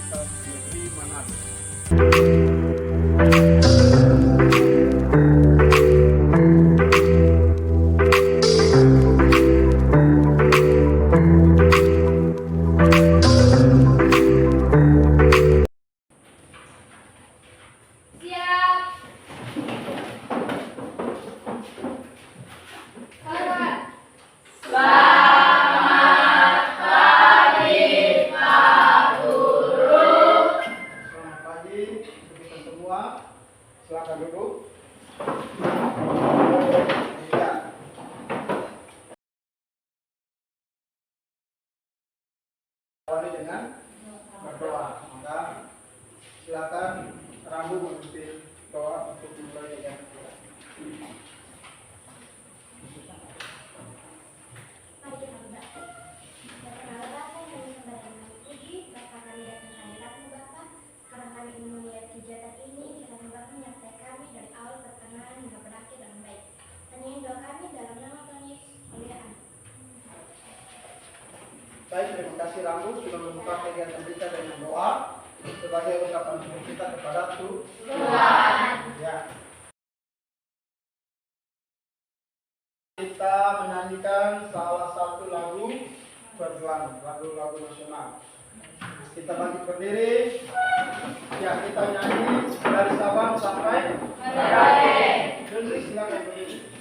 Universitas Negeri Manado. Silakan duduk. Ya. Awali dengan berdoa. Maka silakan Rambu memimpin doa untuk dimulai ya. Baik, terima kasih Rambu sudah membuka kegiatan kita dengan doa sebagai ungkapan syukur kita kepada Tuhan. Ya. Kita menyanyikan salah satu lagu berjuang, lagu-lagu nasional. Kita bangkit berdiri. Ya, kita nyanyi dari Sabang sampai Merauke. Dendri silakan berdiri.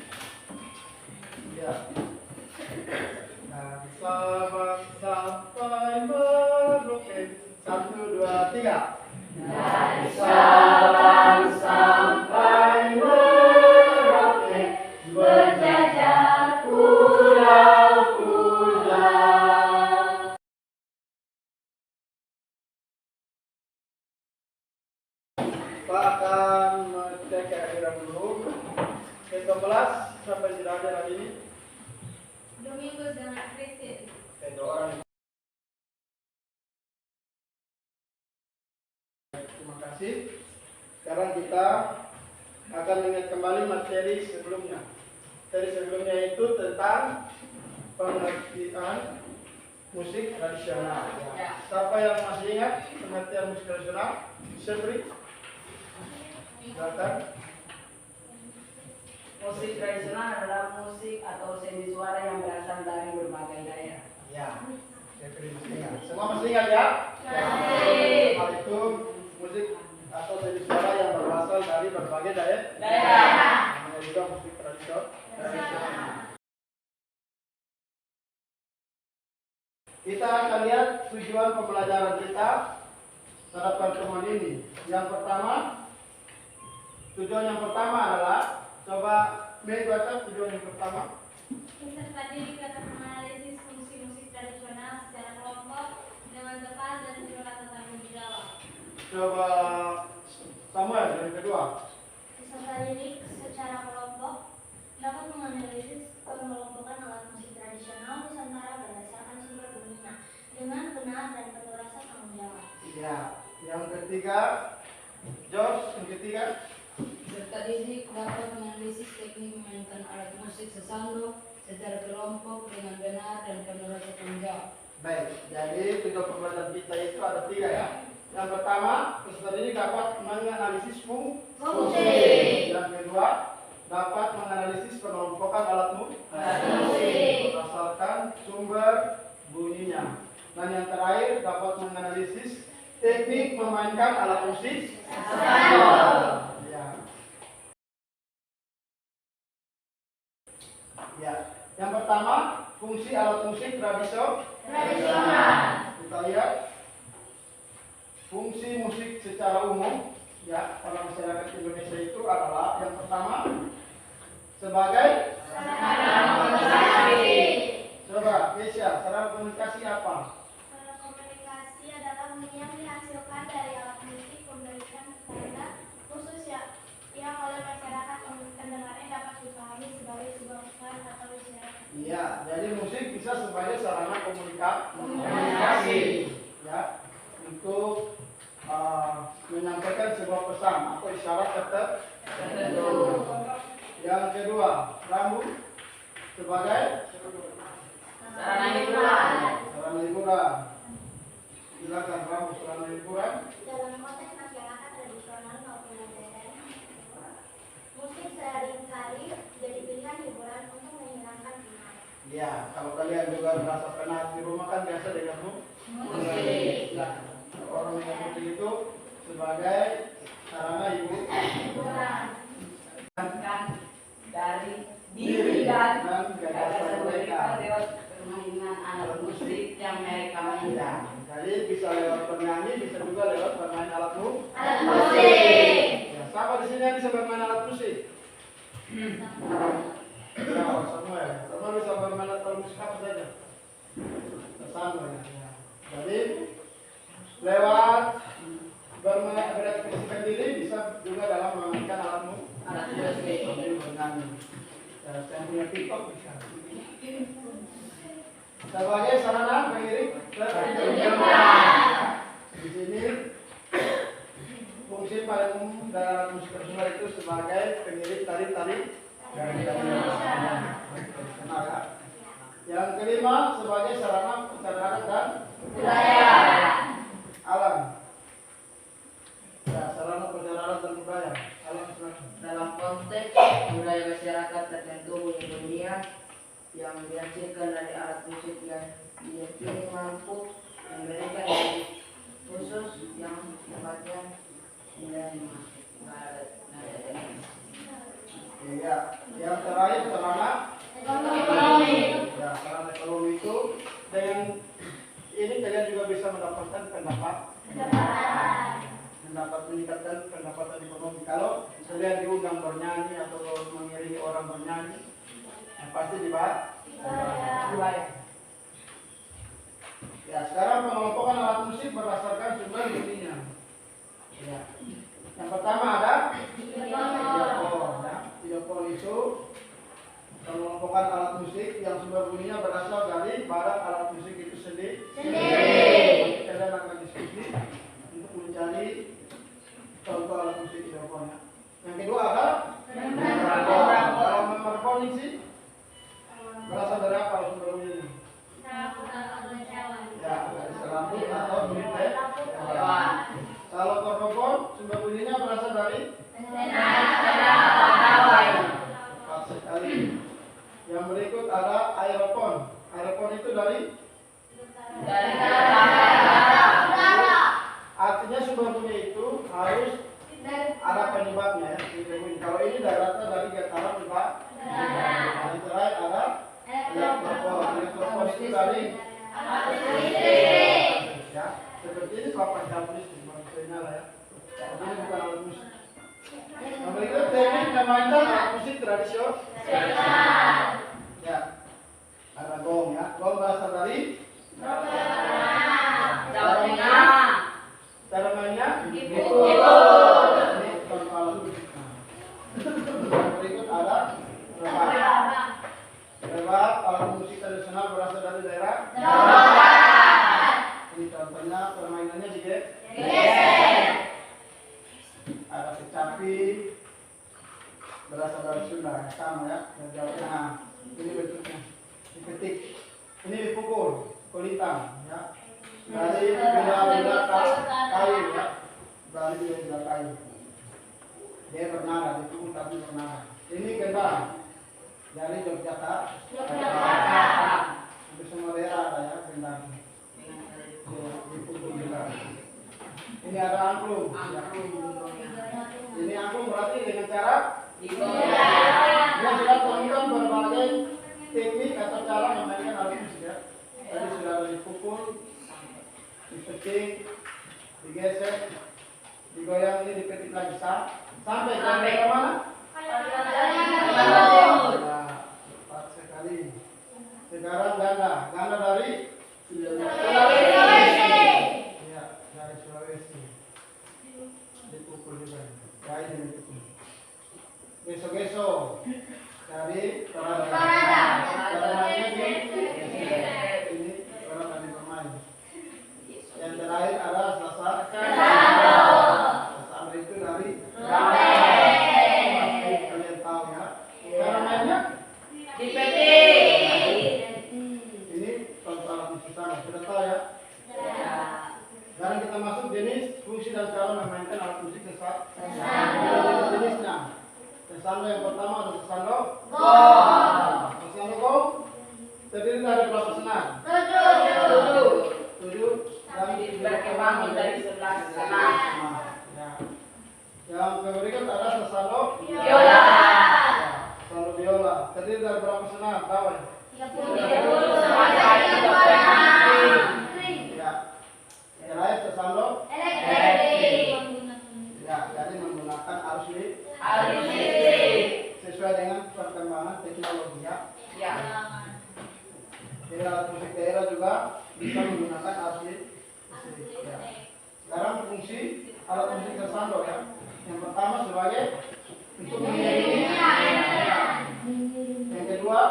Ya. Dari Sabang sampai Merauke. 1, 2, 3. Dari Sabang sampai Merauke, berjajah pulau-pulau. Pak akan mengecek kehadiran dulu. Ke-11 sampai tidak ada hari ini. Domingos dengan Kristin. Dua orang. Terima kasih. Sekarang kita akan mengingat kembali materi sebelumnya. Materi sebelumnya itu tentang pengertian musik tradisional. Ya. Siapa yang masih ingat pengertian musik tradisional? Sebri. Silakan. Musik tradisional adalah musik atau seni suara yang berasal dari berbagai daerah. Ya. Sebri masih ingat. Semua masih ingat ya? Ya. Hal itu musik atau seni suara yang berasal dari berbagai daerah. Namanya juga musik tradisional. Kita akan lihat tujuan pembelajaran kita pada pertemuan ini. Tujuan yang pertama adalah, coba Mei baca tujuan yang pertama. Peserta didik dapat menganalisis fungsi musik tradisional secara kelompok dengan tepat dan berkata tanggung jawab. Coba Samuel yang kedua. Peserta didik secara kelompok dapat menganalisis pengelompokan alat musik tradisional Nusantara berdasarkan sumber bunyinya dengan benar dan penuh rasa tanggung jawab. Ya, yang ketiga, George yang ketiga. Peserta didik dapat menganalisis teknik memainkan alat musik sesando secara kelompok dengan benar dan penuh rasa tanggung jawab. Baik, jadi tujuan pembelajaran kita itu ada 3 ya. Yang pertama, peserta didik dapat menganalisis fungsi. Yang kedua, dapat menganalisis pengelompokan alat musik berdasarkan sumber bunyinya. Dan yang terakhir, dapat menganalisis teknik memainkan alat musik. Ya. Ya. Yang pertama, fungsi alat musik tradisional. Kita lihat fungsi musik secara umum ya pada masyarakat Indonesia itu adalah yang pertama sebagai Sarana komunikasi. Coba Kesia, sarana komunikasi apa? Sarana komunikasi adalah bunyi yang dihasilkan dari alat musik memberikan tanda khusus yang oleh masyarakat pendengarnya dapat dipahami sebagai sebuah pesan atau isyarat. Iya, jadi musik bisa sebagai sarana komunikasi ya untuk menyampaikan sebuah pesan atau isyarat tertentu. Yang kedua, Rambu sebagai Sarana hiburan. sarana hiburan. Silakan Ramu selama liburan. Dalam konteks masyarakat tradisional maupun modern, musik seringkali jadi pilihan hiburan untuk menghilangkan penat. Ya, kalau kalian juga merasa penat di rumah kan biasa dengan musik. Nah, orang yang musik itu sebagai sarana hiburan dari diri dan gagasan mereka. lewat permainan alat musik yang mereka mainkan. Jadi bisa lewat bernyanyi, bisa juga lewat bermain alat musik. Ya, siapa di sini yang bisa bermain alat musik? Ya, semua ya. Semua bisa bermain alat musik apa saja? Sama ya. Jadi lewat berekspresikan diri bisa juga dalam memainkan alat musik. Bernyanyi. Ya, saya punya TikTok bisa. Sebagai sarana pengiring di sini fungsi paling umum dalam musik tradisional itu sebagai pengiring tari-tari dari tenaga. Yang kelima sebagai sarana pencerahan dan budaya alam. Ya, sarana pencerahan dan budaya alam. Dalam konteks budaya masyarakat tertentu di dunia yang dihasilkan dari alat musik yang diyakini mampu memberikan nilai khusus yang sifatnya nilai Ya, yang terakhir sarana Ekonomi. ya, sarana ekonomi itu dengan ini kalian juga bisa mendapatkan pendapat meningkatkan pendapatan ekonomi. Kalau kalian diundang bernyanyi atau mengiringi orang bernyanyi, yang pasti dibayar. Ya, sekarang pengelompokan alat musik berdasarkan sumber bunyinya. Ya. Yang pertama ada tiapon. Ya. Tiapon itu pengelompokan alat musik yang sumber bunyinya berasal dari barang alat musik itu sendiri. Kalian akan diskusi untuk mencari contoh alat musik tiapon. Yang kedua ada membrafon sih berasal dari apa sumber bunyinya? Ya, dari selaput atau bunyi telepon. Kalau kornofon sumber bunyinya berasal dari tepat sekali. Yang berikut ada aeropon. Aeropon itu dari artinya sumber bunyi itu harus ada penyebabnya ya. Kalau ini datang dari getaran juga. Yang terakhir ada elektropon. Elektropon itu dari ya, seperti ini papan kaplis maksudnya lah ya. Ini bukan alat musik. Yang berikut teknik memainkan alat musik tradisional. Ya, ada gong ya. Gong berasal dari cara mainnya dipukul. Ini contoh alat musik. Yang berikut ada rebab. Rebab alat musik tradisional berasal dari daerah. Ini contohnya permainannya digeser. Ada kecapi berasal dari Sunda, sama ya, dari Jawa Tengah. Ini bentuknya diketik. Ini dipukul, kulitang ya. Dari bila kayu ya, dari bila kayu. Dia bernada, dipukul tapi bernada. Ini gendang dari Yogyakarta. Itu semua daerah ada ya gendang. Dipukul juga. Ini ada angklung. Ya. Ini angklung berarti dengan cara dia sudah temukan berbagai teknik atau cara memainkan alat musik ya. Tadi sudah ada dipukul, dipetik, digesek, digoyang, ini dipetik lagi sampai ke mana? Ya, tepat sekali. Sekarang ganda dari Sulawesi. Ya, dari Sulawesi. Dipukul juga. Kain dipukul. Besok-besok dari Torada. Ini Torada di bermain. Yang terakhir ada Sasar. Sasar itu dari kalian tahu ya. Cara mainnya dipetik. Ini kalau salah musik sama sudah tahu ya. fungsi dan cara memainkan alat musik sesando. Jenisnya. Sesando yang pertama ada sesando gong. Sesando gong terdiri dari berapa senar? 7 dan Berkembang dari 11 senar. Ya. Yang berikut ada sesando Biola. Sesando biola terdiri dari berapa senar? Tahu ya? 30 sama dari 26. Ya. Yang lain sesando Elektrik. ya, jadi menggunakan arus Listrik. sesuai dengan perkembangan teknologi ya. Ya. Jadi alat musik daerah juga bisa menggunakan arus listrik. Ya. Sekarang fungsi alat musik sesando ya. Yang pertama sebagai untuk mengiringi. Yang kedua,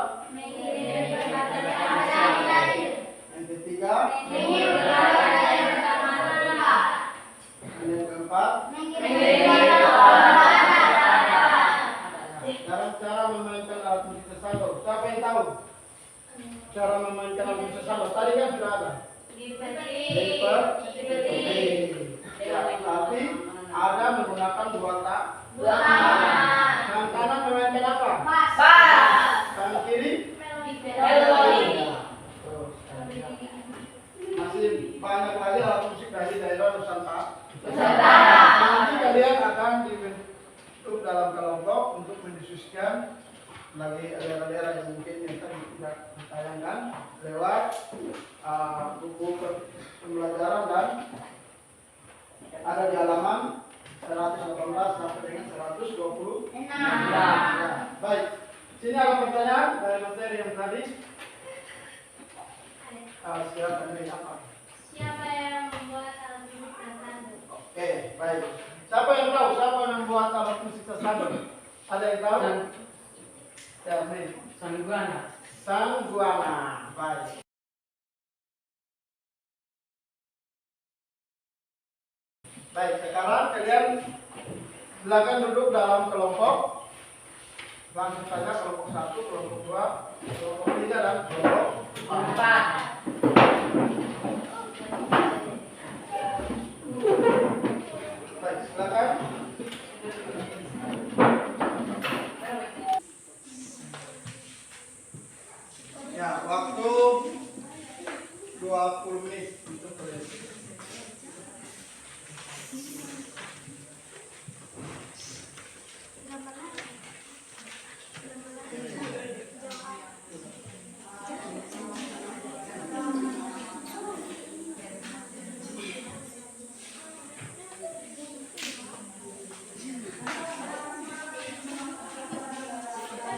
yang ketiga, dan yang keempat. Sekarang cara memainkan alat musik sesando. Siapa yang tahu cara memainkan alat musik sesando? Tadi kan sudah ada. Ya, tapi ada menggunakan dua tak. Tangan kanan memainkan apa? Tangan kiri. Terus, masih banyak lagi alat musik dari daerah Nusantara. Nanti kalian akan dibentuk dalam kelompok untuk mendiskusikan lagi daerah-daerah yang mungkin yang tadi tidak ditayangkan lewat buku pembelajaran dan ada di halaman 118 sampai dengan 126. Ya, baik. Sini ada pertanyaan dari materi yang tadi. Siapa yang apa? Siapa yang membuat alat musik sesando? Oke, baik. Siapa yang tahu siapa yang membuat alat musik sesando? Ada yang tahu? Ya, nih. Sangguana. Baik. Baik, sekarang kalian silakan duduk dalam kelompok. Langsung saja kelompok 1, kelompok 2, kelompok 3 dan kelompok 4. Baik, silakan. Ya, waktu 20 menit untuk kalian.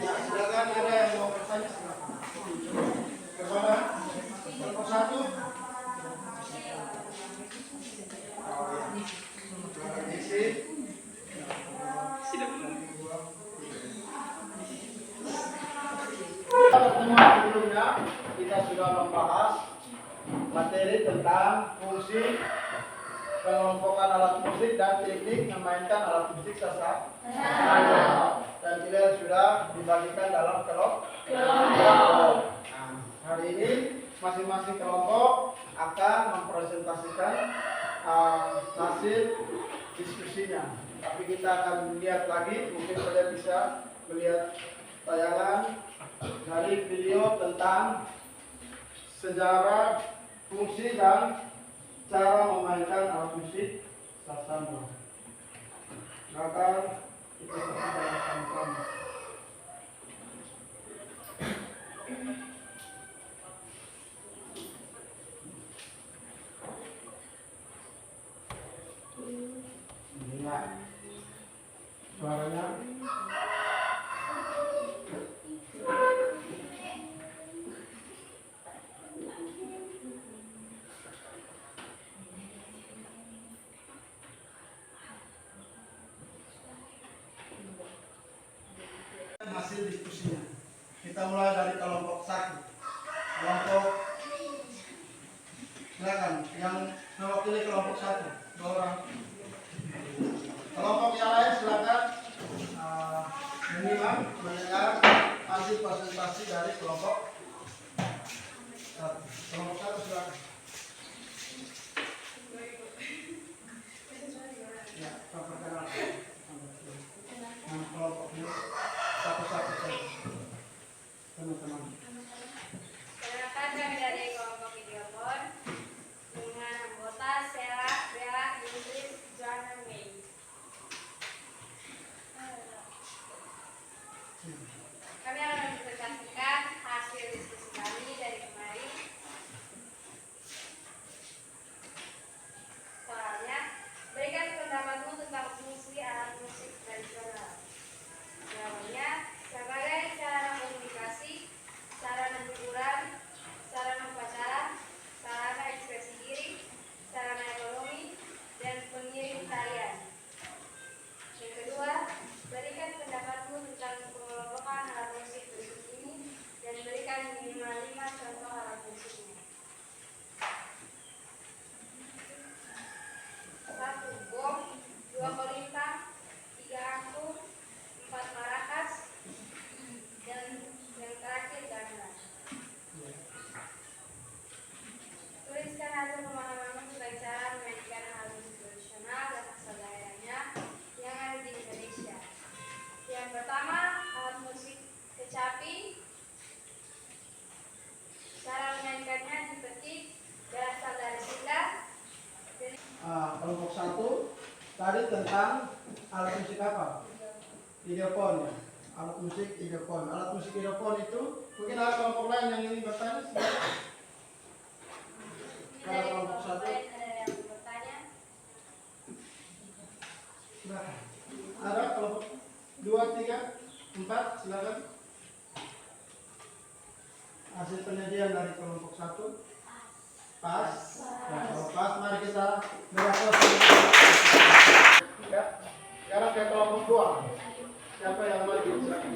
Ya, silakan ada yang mau bertanya silakan. Kepada kelompok 1. Pertemuan sebelumnya kita sudah membahas materi tentang fungsi pengelompokan alat musik dan teknik memainkan alat musik sesando. Dan kita sudah dibagikan dalam kelompok. Nah, hari ini masing-masing kelompok akan mempresentasikan hasil diskusinya. Tapi kita akan lihat lagi, mungkin kalian bisa melihat tayangan dari video tentang sejarah, fungsi dan cara memainkan alat musik sesando. Maka kita saksikan sama-sama. Lihat suaranya. Hasil diskusinya. Kita mulai dari kelompok 1. Kelompok, silakan yang mewakili kelompok 1, 2 orang. Kelompok yang lain silakan mendengar hasil presentasi dari kelompok 1. Kelompok 1 silakan. Menteri Joanna May. Kami akan mempresentasikan hasil diskusi kami dari kemarin. Soalnya, berikan pendapatmu tentang fungsi alat musik tradisional. Jawabannya, sebagai sarana komunikasi, sarana hiburan, sarana upacara, sarana ekspresi diri, sarana ekonomi, dan pengiring tarian. Yang kedua, berikan pendapatmu tentang pengelompokan alat musik berikut ini dan berikan minimal 5 contoh alat musiknya. 1. Gong, 2. kolintang, 3. angklung, 4. maracas, dan yang terakhir gamelan. Tuliskan hasil pemahamanmu tentang cara memainkan alat musik tradisional dan asal daerahnya yang ada di Indonesia. Yang pertama, alat musik kecapi. Cara memainkannya dipetik, berasal dari Sunda. Kelompok 1 tadi tentang alat musik apa? Ideopon ya. Alat musik ideopon. Alat musik ideopon itu mungkin ada kelompok lain yang ingin bertanya. Kalau kelompok 1 Ada yang bertanya? silakan. Ada kelompok 2, 3, 4 silakan. Hasil penyajian dari kelompok 1 pas. Nah, kalau pas mari kita berasal. Ya. Sekarang ke kelompok 2. Siapa yang maju? Silakan.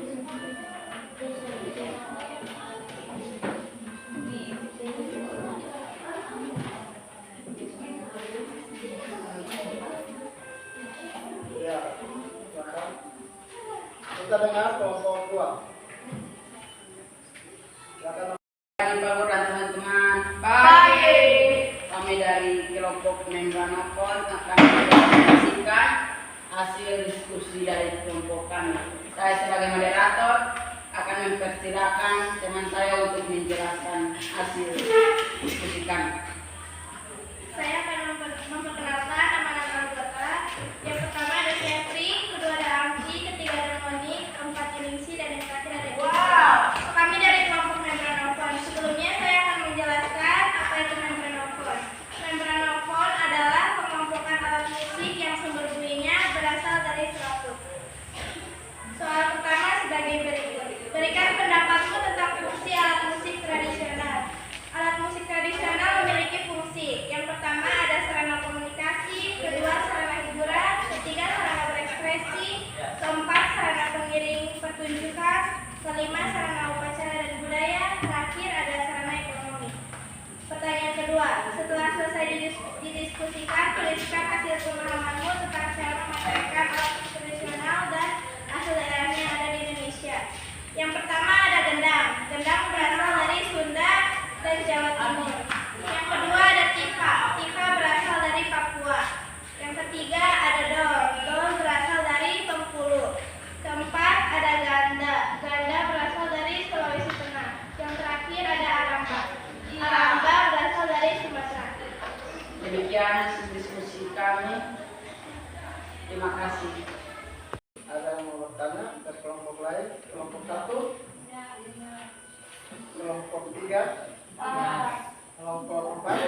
Ya, silakan. Kita dengar kelompok 2. Silakan. Pagi Pak Guru dan teman-teman. Pagi. Kami dari kelompok Membranopon akan mempresentasikan hasil diskusi dari kelompok kami. Saya sebagai moderator akan mempersilahkan teman saya untuk menjelaskan hasil diskusi kami. Saya akan memperkenalkan nama-nama anggota. Yang pertama ada Jeffrey, kedua ada Angki, ketiga ada Moni, keempat Ningsi, dan yang terakhir ada Wow. Kami dari kelompok Membranopon. Sebelumnya saya akan menjelaskan apa itu Membranopon. Membranopon adalah pengelompokan alat musik yang sumber bunyinya berasal dari serabut. Soal pertama sebagai berikut. Berikan pendapatmu tentang fungsi alat musik tradisional. Alat musik tradisional memiliki fungsi. Yang pertama ada sarana komunikasi, kedua sarana hiburan, ketiga sarana berekspresi, keempat sarana pengiring pertunjukan, kelima sarana upacara dan budaya, terakhir ada sarana ekonomi. Pertanyaan kedua, setelah selesai didiskusikan, tuliskan hasil pemahamanmu tentang cara memainkan alat musik tradisional dan asal daerahnya yang ada di Indonesia. Yang pertama ada gendang. Gendang berasal dari Sunda dan Jawa Timur. Yang kedua ada tifa. Tifa berasal dari Papua. Yang ketiga ada dol. Dol berasal dari Bengkulu. Keempat ada ganda. Ganda berasal dari Sulawesi Tengah. Yang terakhir ada aramba. Aramba berasal dari Sumatera. Demikian hasil diskusi kami. Terima kasih. Ada yang mau bertanya dari kelompok lain? Kelompok 1, kelompok 3, kelompok 4.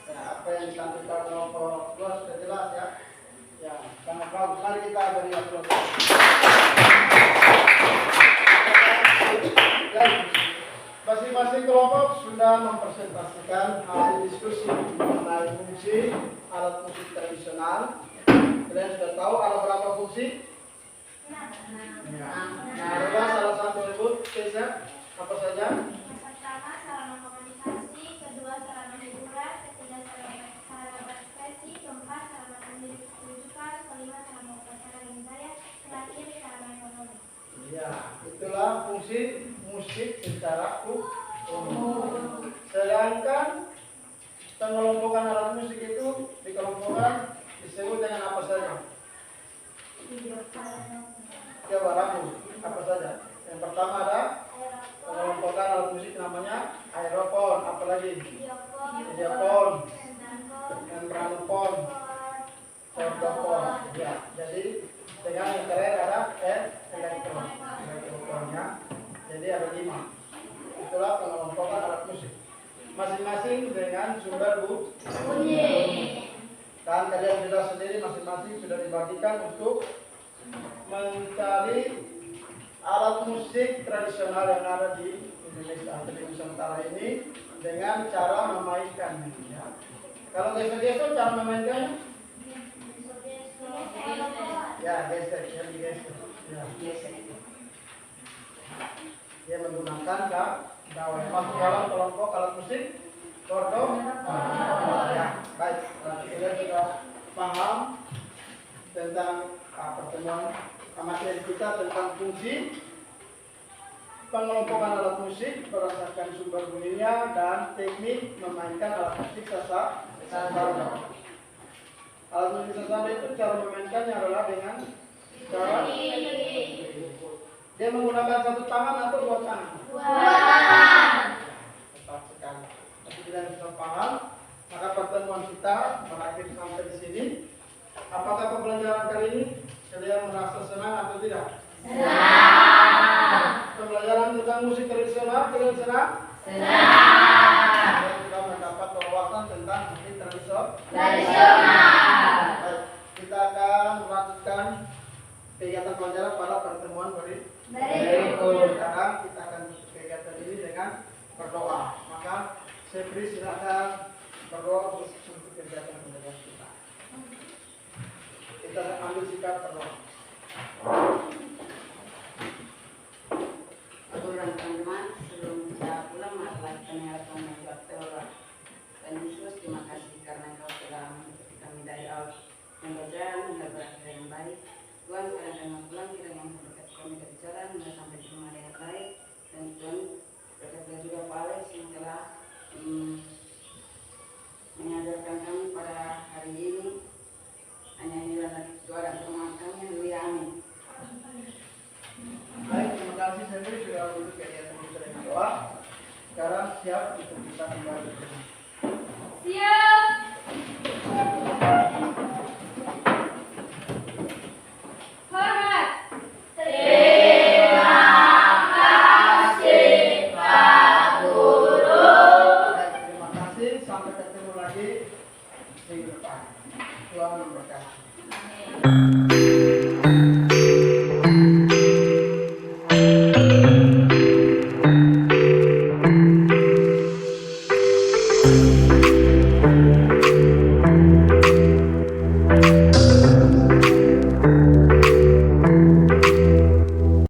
Ya, apa yang disampaikan kelompok 2 sudah jelas ya. Ya, sangat bagus. Mari kita beri aplaus. Ya, masing-masing kelompok sudah mempresentasikan hasil diskusi mengenai fungsi alat musik tradisional. Kalian sudah tahu ada berapa fungsi? Nah, coba salah satu sebut, Kesa, apa saja? Yang pertama sarana komunikasi, kedua sarana hiburan, ketiga sarana berekspresi, keempat sarana pendidikan, kelima sarana upacara dan budaya, terakhir sarana ekonomi. Ya, itulah fungsi musik secara umum. Sedangkan pengelompokan alat musik itu dikelompokkan disebut dengan apa saja? Coba ramu, apa saja? Yang pertama ada pengelompokan alat musik namanya aeropon, apalagi? Ideopon, membranopon, Chordopon. Ya, jadi dengan yang terakhir ada elektrofonnya. Jadi ada 5. Itulah pengelompokan alat musik. Masing-masing dengan sumber bunyi. Dan kalian sudah sendiri masing-masing sudah dibagikan untuk mencari alat musik tradisional yang ada di Indonesia atau di Nusantara ini dengan cara memainkannya. Ya. Kalau geser-geser cara memainkannya? Ya, geser, jadi geser. Ya. Dia menggunakan gawai. Masuk dalam kelompok alat musik chordopon. Ya, baik. Berarti kalian sudah paham tentang pertemuan materi kita tentang fungsi pengelompokan alat musik berdasarkan sumber bunyinya dan teknik memainkan alat musik sastra. Alat musik sastra itu cara memainkannya adalah dengan cara dia menggunakan satu tangan atau 2 tangan? 2 tangan. Tepat sekali. Tapi kita sudah paham, maka pertemuan kita berakhir sampai di sini. Apakah pembelajaran kali ini kalian merasa senang atau tidak? Senang. Pembelajaran tentang musik tradisional kalian senang? Senang. Kalian sudah mendapat wawasan tentang musik tradisional. Baik, kita akan melanjutkan kegiatan pelajaran pada pertemuan berikut. Sekarang kita akan kegiatan ini dengan berdoa. Maka Sepri silakan berdoa untuk kegiatan pelajaran kita. Kita ambil sikap berdoa. Aturan teman-teman, sebelum kita pulang, marilah kita menyalakan membuat teora. Dan Yesus, terima kasih karena Engkau telah mengikuti kami dari awal pembelajaran hingga berakhir yang baik. Tuhan, sekarang kami mau pulang, kiranya Engkau berkati kami dari jalan hingga sampai di rumah dengan baik. Dan Tuhan, berkati juga Pak Alex yang telah menyadarkan kami pada hari ini. Hanya inilah doa dan permohonan kami. Haleluya, amin. Baik, terima kasih Sepri sudah untuk kegiatan kita dengan doa. Sekarang siap untuk kita kembali ke rumah. Siap. Hormat. Terima kasih Pak Guru. Baik, terima kasih. Sampai ketemu lagi minggu depan. Tuhan memberkati.